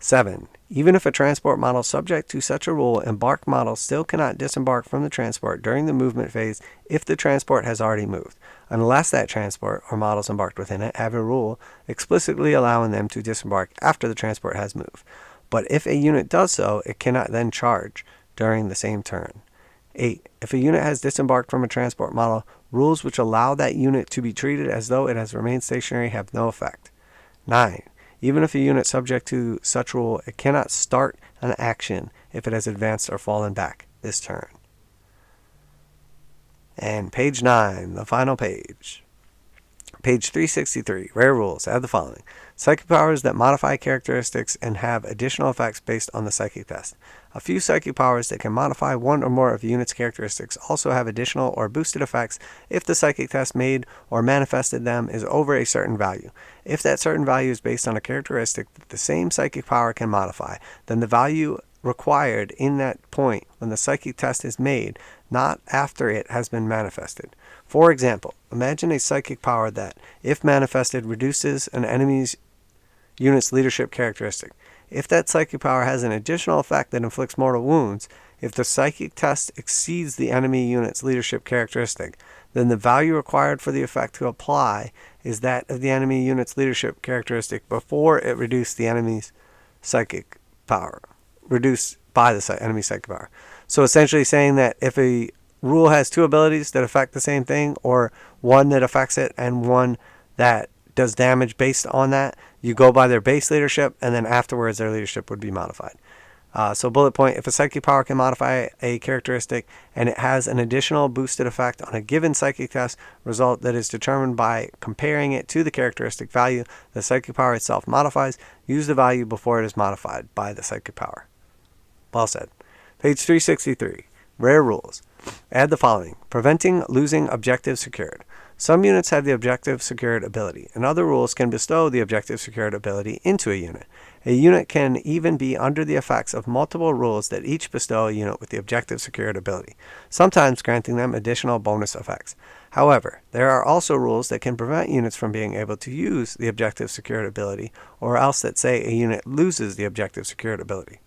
7. Even if a transport model subject to such a rule embarked model still cannot disembark from the transport during the movement phase if the transport has already moved, unless that transport or models embarked within it have a rule explicitly allowing them to disembark after the transport has moved. But if a unit does so, it cannot then charge during the same turn. 8. If a unit has disembarked from a transport model, rules which allow that unit to be treated as though it has remained stationary have no effect. 9. Even if a unit subject to such rule, it cannot start an action if it has advanced or fallen back this turn. And page 9, the final page. Page 363, rare rules. Add the following. Psychic powers that modify characteristics and have additional effects based on the psychic test. A few psychic powers that can modify one or more of a unit's characteristics also have additional or boosted effects if the psychic test made or manifested them is over a certain value. If that certain value is based on a characteristic that the same psychic power can modify, then the value required in that point when the psychic test is made, not after it has been manifested. For example, imagine a psychic power that, if manifested, reduces an enemy's unit's leadership characteristic. If that psychic power has an additional effect that inflicts mortal wounds, if the psychic test exceeds the enemy unit's leadership characteristic, then the value required for the effect to apply is that of the enemy unit's leadership characteristic before it reduced the enemy's psychic power. Reduced by the enemy psychic power. So essentially saying that if a rule has two abilities that affect the same thing, or one that affects it and one that does damage based on that, you go by their base leadership, and then afterwards their leadership would be modified. So bullet point, if a psychic power can modify a characteristic and it has an additional boosted effect on a given psychic test result that is determined by comparing it to the characteristic value the psychic power itself modifies, use the value before it is modified by the psychic power. Well said. Page 363. Rare rules. Add the following. Preventing losing objective secured. Some units have the objective secured ability, and other rules can bestow the objective secured ability into a unit. A unit can even be under the effects of multiple rules that each bestow a unit with the objective secured ability, sometimes granting them additional bonus effects. However, there are also rules that can prevent units from being able to use the objective secured ability, or else that say a unit loses the objective secured ability.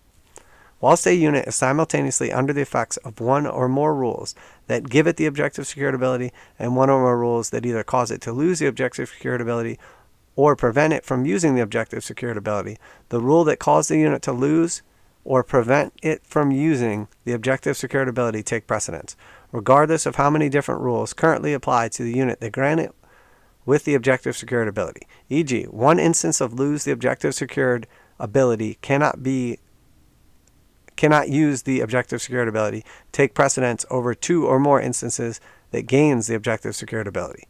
Whilst a unit is simultaneously under the effects of one or more rules that give it the objective secured ability and one or more rules that either cause it to lose the objective secured ability or prevent it from using the objective secured ability, the rule that caused the unit to lose or prevent it from using the objective secured ability take precedence, regardless of how many different rules currently apply to the unit that grant it with the objective secured ability. E.g., one instance of lose the objective secured ability cannot use the objective secured ability take precedence over two or more instances that gains the objective secured ability.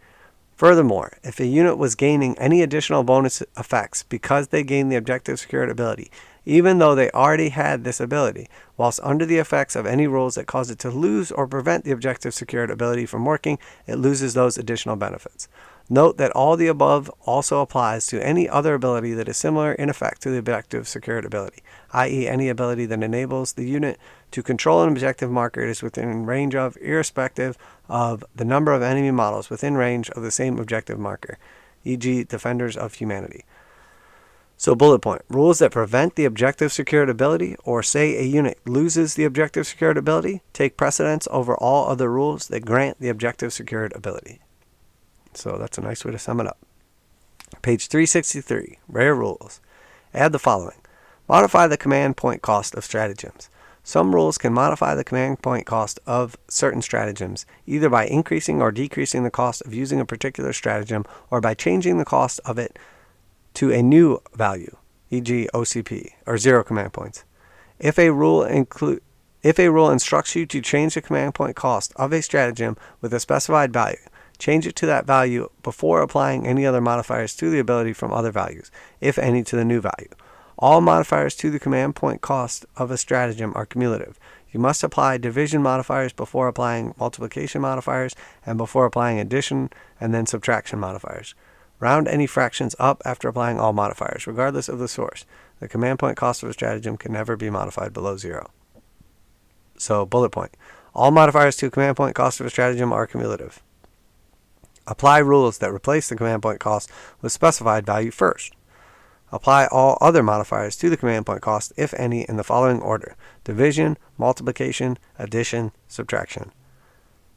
Furthermore, if a unit was gaining any additional bonus effects because they gained the objective secured ability, even though they already had this ability, whilst under the effects of any rules that cause it to lose or prevent the objective secured ability from working, it loses those additional benefits. Note that all the above also applies to any other ability that is similar in effect to the objective secured ability, i.e. any ability that enables the unit to control an objective marker it is within range of, irrespective of the number of enemy models within range of the same objective marker, e.g. Defenders of Humanity. So bullet point, rules that prevent the objective secured ability or say a unit loses the objective secured ability take precedence over all other rules that grant the objective secured ability. So that's a nice way to sum it up. Page 363, rare rules. Add the following. Modify the command point cost of stratagems. Some rules can modify the command point cost of certain stratagems, either by increasing or decreasing the cost of using a particular stratagem, or by changing the cost of it to a new value, e.g. OCP, or 0 command points. If a rule instructs you to change the command point cost of a stratagem with a specified value, change it to that value before applying any other modifiers to the ability from other values, if any to the new value. All modifiers to the command point cost of a stratagem are cumulative. You must apply division modifiers before applying multiplication modifiers and before applying addition and then subtraction modifiers. Round any fractions up after applying all modifiers, regardless of the source. The command point cost of a stratagem can never be modified below 0. So, bullet point. All modifiers to a command point cost of a stratagem are cumulative. Apply rules that replace the command point cost with specified value first. Apply all other modifiers to the command point cost, if any, in the following order: division, multiplication, addition, subtraction.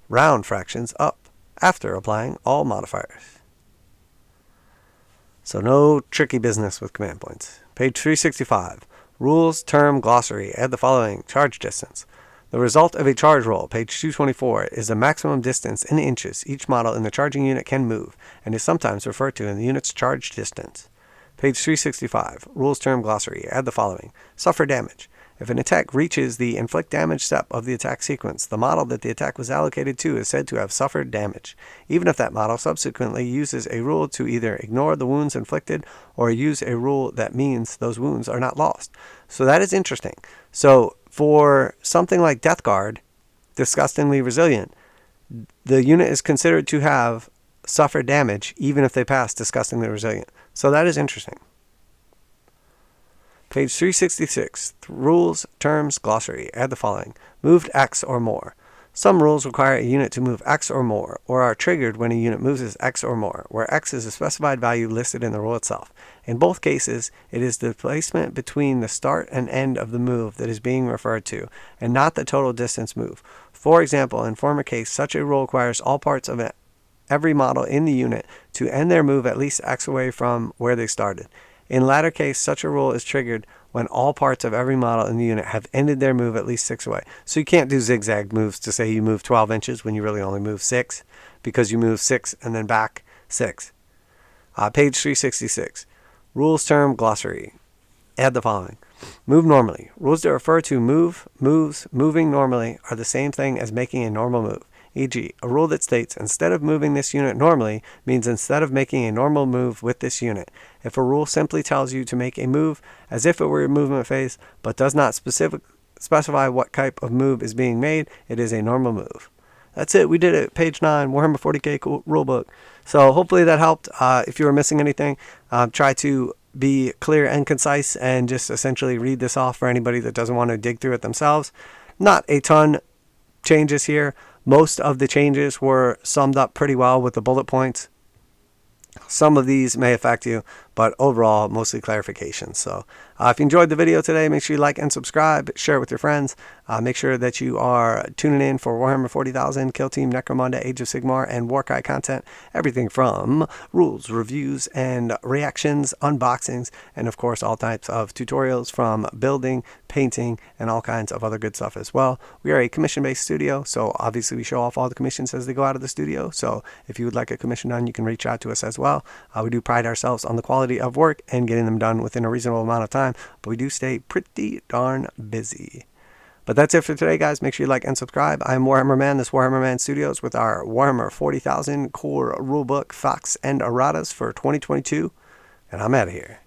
Round fractions up after applying all modifiers. So no tricky business with command points. Page 365. Rules, term, glossary. Add the following: charge distance. The result of a charge roll, page 224, is the maximum distance in inches each model in the charging unit can move, and is sometimes referred to in the unit's charge distance. Page 365. Rules, term, glossary. Add the following: suffer damage. If an attack reaches the inflict damage step of the attack sequence, the model that the attack was allocated to is said to have suffered damage, even if that model subsequently uses a rule to either ignore the wounds inflicted or use a rule that means those wounds are not lost. So that is interesting. So for something like Death Guard, disgustingly resilient, the unit is considered to have suffered damage even if they pass disgustingly resilient. So that is interesting. Page 366. Rules, terms, glossary. Add the following: moved X or more. Some rules require a unit to move X or more, or are triggered when a unit moves X or more, where X is a specified value listed in the rule itself. In both cases, it is the placement between the start and end of the move that is being referred to, and not the total distance moved. For example, in former case, such a rule requires all parts of every model in the unit to end their move at least X away from where they started. In latter case, such a rule is triggered when all parts of every model in the unit have ended their move at least 6 away. So you can't do zigzag moves to say you move 12 inches when you really only move 6, because you move 6 and then back 6. Page 366. Rules, term, glossary. Add the following: move normally. Rules that refer to moving normally are the same thing as making a normal move. E.g., a rule that states instead of moving this unit normally means instead of making a normal move with this unit. If a rule simply tells you to make a move as if it were a movement phase, but does not specify what type of move is being made, it is a normal move. That's it. We did it. Page 9, Warhammer 40K rulebook. So hopefully that helped. If you were missing anything, try to be clear and concise and just essentially read this off for anybody that doesn't want to dig through it themselves. Not a ton changes here. Most of the changes were summed up pretty well with the bullet points. Some of these may affect you, but overall, mostly clarifications. So if you enjoyed the video today, make sure you like and subscribe, share it with your friends. Make sure that you are tuning in for Warhammer 40,000, Kill Team, Necromunda, Age of Sigmar, and warcry content. Everything from rules, reviews, and reactions, unboxings, and of course, all types of tutorials from building, painting, and all kinds of other good stuff as well. We are a commission-based studio, so obviously we show off all the commissions as they go out of the studio. So if you would like a commission done, you can reach out to us as well. We do pride ourselves on the quality of work and getting them done within a reasonable amount of time, but we do stay pretty darn busy. But that's it for today, guys. Make sure you like and subscribe. I'm Warhammer Man. This Warhammer Man Studios with our Warhammer 40,000 core rulebook, Fox, and Erratas for 2022. And I'm out of here.